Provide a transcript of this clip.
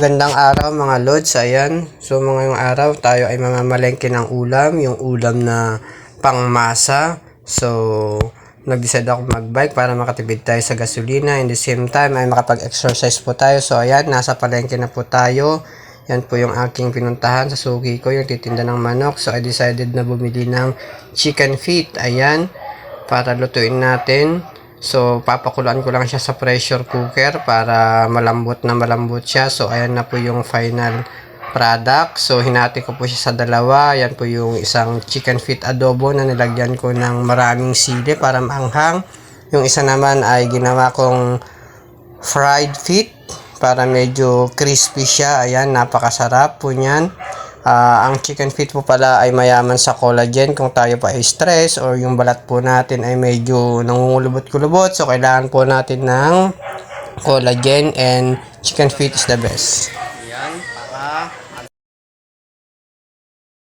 magandang araw mga lods. Ayan. So ngayong araw tayo ay mamamalengke ng ulam. Yung ulam na pangmasa. So nag-decide ako mag-bike para makatipid tayo sa gasolina. In the same time ay makapag-exercise po tayo. So ayan, nasa palengke na po tayo. Yan po yung aking pinuntahan sa suki ko, yung titinda ng manok. So I decided na bumili ng chicken feet. Ayan. Para lutuin natin. So, papakuluan ko lang siya sa pressure cooker para malambot siya. So, ayan na po yung final product. So, hinati ko po siya sa dalawa. Ayan po yung isang chicken feet adobo na nilagyan ko ng maraming sili para maanghang. Yung isa naman ay ginawa kong fried feet para medyo crispy siya. Ayan, napakasarap po niyan. Ang chicken feet po pala ay mayaman sa collagen kung tayo pa ay stress or yung balat po natin ay medyo nangungulubot-kulubot. So, kailangan po natin ng collagen and chicken feet is the best. Ayan, para